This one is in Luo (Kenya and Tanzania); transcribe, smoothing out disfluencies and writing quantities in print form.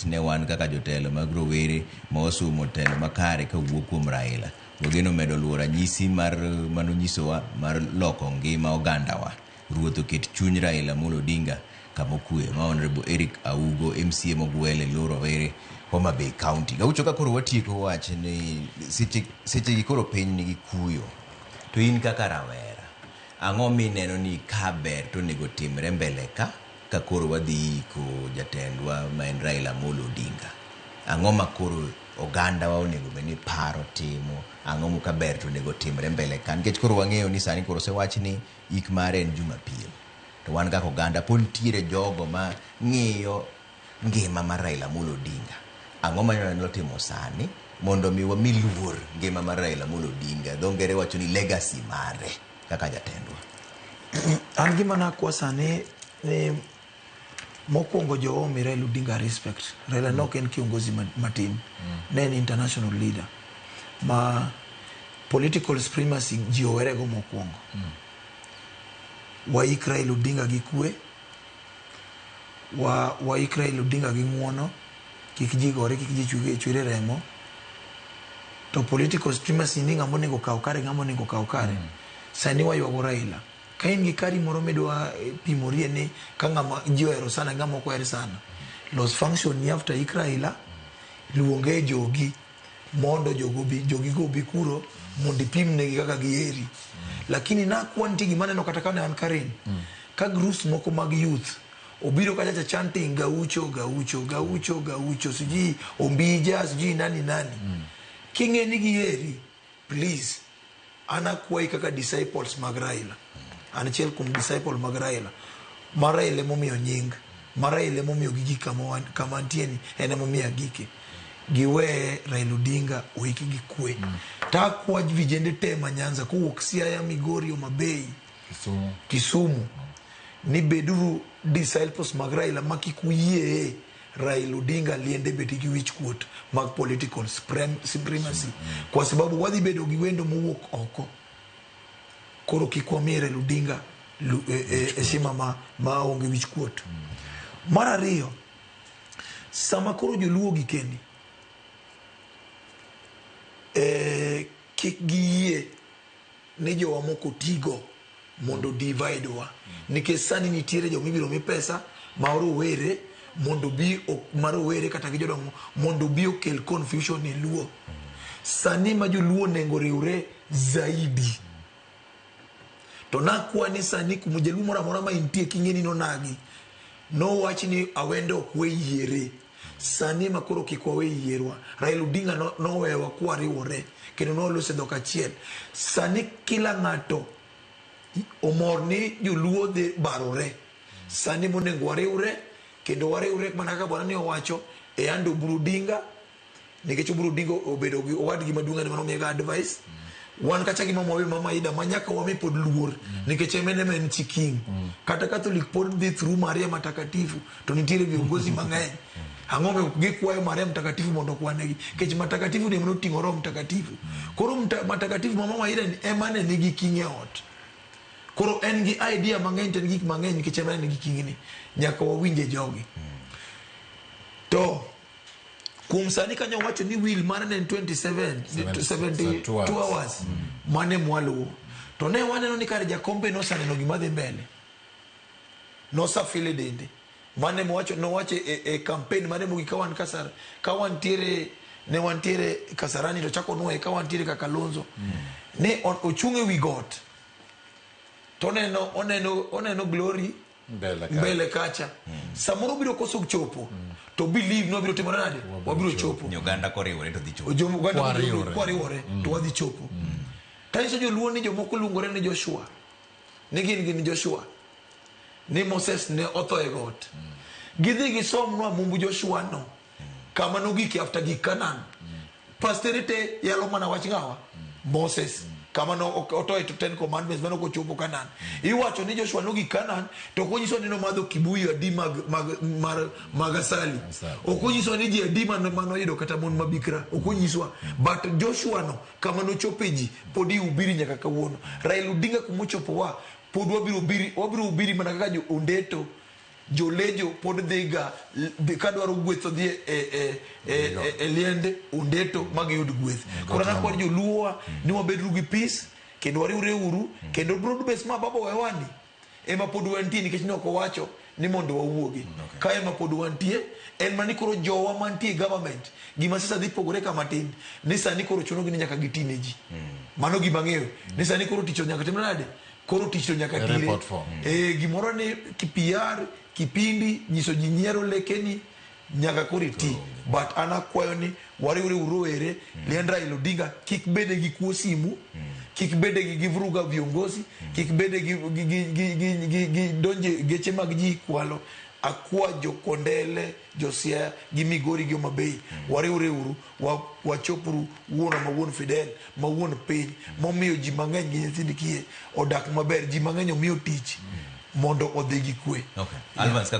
nikech ne wan kaka jotelo mag rowere ma wasumo telo makare ka wuok kuom Raila. Ogeno medo luwo ranyisi mar manonyisowa mar loko ngima ogandawa. Ruoth oket chuny Raila Amolo Odinga kama okwe. Ma Honorable Eric Augo MCA mogwele Loro Were Homa Bay County. Gaucho ka koro watieko wach ni seche gi koro piny nigi kuyo. To in kaka rawera, ang'o mineno ni kaber to nego timre mbele ka koro wadhi ko jatendwa ma en Raila Amolo Odinga? Ang'o ma koro oganda wa onego beni paro timo? Ang'o mo kaber to nego timre mbele ka? Nikech koro wang'eyo ni sani koro sewach ni ik mare en Jumapil. To wan kaka oganda pon tiere jogo ma ng'iyo ngima mar Raila Amolo Odinga. Ang'o ma nyalo timo sani mondo mi wami luor ngima mar Raila Amolo Odinga? Dho ngere wacho ni legacy mare kaka jatendwa. An gima nakwa sani ni mokwongo jo omi Raila Odinga respect. Raila nok en kiongozi matin. Ne en international leader. Ma political supremacy ji owerego mokwongo. Waik Raila Odinga gi kwe. Waik Raila Odinga gi ng'uono. Kik ji gore, kik ji chwere remo. To political supremacy ni ng'amo nego kaw kare, ng'amo nego kaw kare. Sani waywago Raila. Ka in gi kari moro midwa pimorie ni ka ng'ama ji ohero sana, ng'ama ok oher sana. Los function ni after ik Raila, luonge jogi mondo jogi go bi kuro mondo ipimnegi kaka giheri. Lakini nakwa nitie gima neno kata kane an Karen. Ka groups moko mag youth obiro kacha chanting gaucho, siji ombija, siji nani. King'e ni giheri, please, anakwai kaka disciples mag Raila. An achiel kuom disciple mag Raila. Ma Raila emomiyo nying. Ma Raila emomiyo gigi kama nitie ni en emomiyo gike. Giwe Raila Odinga oiki gi kwe. Takwa vijende te ma Nyanza kowuok Siaya, Migori, Homa Bay, Kisumu. Ni beduru disciples mag Raila ma kik uyie Raila Odinga liende beti gi wich kuot mag political supremacy. Kwa sababu wadhi bedo gi wendo mowuok oko. Koro kik wamiye Raila Odinga heshima ma onge wich kuot. Mar ariyo, sama koro joluo gi kendi, kik giyie ni jowa moko tigo mondo divide wa. Nikech sani nitiere jo mibiro mi pesa ma rowere mondo bi marowere kata gi jodongo mondo bi okel confusion e luo. Sani ma joluo nengo riure zaidi. To nakwa ni sani kumo jaluo moro amora ma intie king'eni nonagi. No wach ni awende ok we yiere. Sani ma koro kik wawe yierwa. Raila Odinga no wewa kwa riwore. Kendo no lose dhok achiel. Sani kila ng'ato omor ni joluo de barore. Sani monengo wariwre. Kendo wariwre mana kaka bwana ni owacho e ando Oburu Odinga. Nikech Oburu Odinga obedo gi owadgi maduong' ne manomiega advice. Wan kacha gima mwawe mama Ida manyaka wame pod luor. Nikech emene men chiking. Kata Catholic pod dhi through Maria Matakatifu. To nitiere viongozi mang'eny. Ang'ome gikwayo Maria Mtakatifu mondo kwanegi. Kech Matakatifu ni mno ting'o Roho Mtakatifu. Koro Matakatifu mama Ida ni emane nigi king e ot. Koro en gi idea mang'eny ten gik mang'eny nikech emane nigi king ni. Nyaka wawinje jogi. To kuom sani kanyo wacho ni will mane en 72 hours mane mwaluo. To ne waneno ni kare Jakombe no saneno gima dhi mbele. No safile dende. Mane mwacho no wache e campaign mane mugi kawan kasar. Kawan tiere ne wantiere Kasarani to chako nuo kawan tiere Kakalonzo. Ne ochunge wi got. To oneno glory mbele kacha. Samoro biro koso chopo. To believe no biro timo nade? Wabiro chopo. Uganda koriwore to dhi chopo. Uganda koriwore to wadhi chopo. Tanyiso joluo ni jomoko luongore ni Joshua. Ni gin Joshua. Ni Moses ne otho e got. Gidhi gisom nwa mumbu Joshua no. Kama nogiki after gi Canaan. Posterity yalo mana wach ngawa. Moses. Kama no oto to 10 commandments mano ko chopo Canaan. Iwacho ni Joshua nogi Canaan to konyiso ni no madho kibuyu adi magasali. Okonyiso ni ji adi mano yudo kata mon mabikra. Okonyiswa. But Joshua no kama no chopeji podi ubiri nyaka kawuono. Raila Odinga kumochopo wa pod wabiro ubiri mana kaka jo Ondeto jolejo pod dhiga kadwaro gweth odhi e liende ondeto magiyud gweth. Koro an kod joluowa ni wabedru gi peace kendo wariwre uru kendo broadbase ma baba wewani ema pod wantie nikech ne ok owacho ni mondo wawuogi. Ka ema pod wantie en mani koro jowa mantie government gima sasa dhi pogore kama tin ni sani koro chunogi ni nyaka gitine ji. Mano gima ng'eyo ni sani koro tich nyaka timre nade, koro tich nyaka tire gimoro ni PR kipindi nyiso ji nyiero lekeni nyaka koro ti. But ana kwayo ni wariwre urowere liend Raila Odinga kik bede gi kuo simu, kik bede gi vuruga viongozi, kik bede gi donje geche mag ji kwalo. Akwa jokondele Josia gi Migori gi Homabay wariwre uru wachopuru wuono ma wuon Fidel ma wuon piny momiyo ji mang'eny gi nyithind kiye odak maber, ji mang'eny omiyo tich mondo odhi gi kwe. Alvance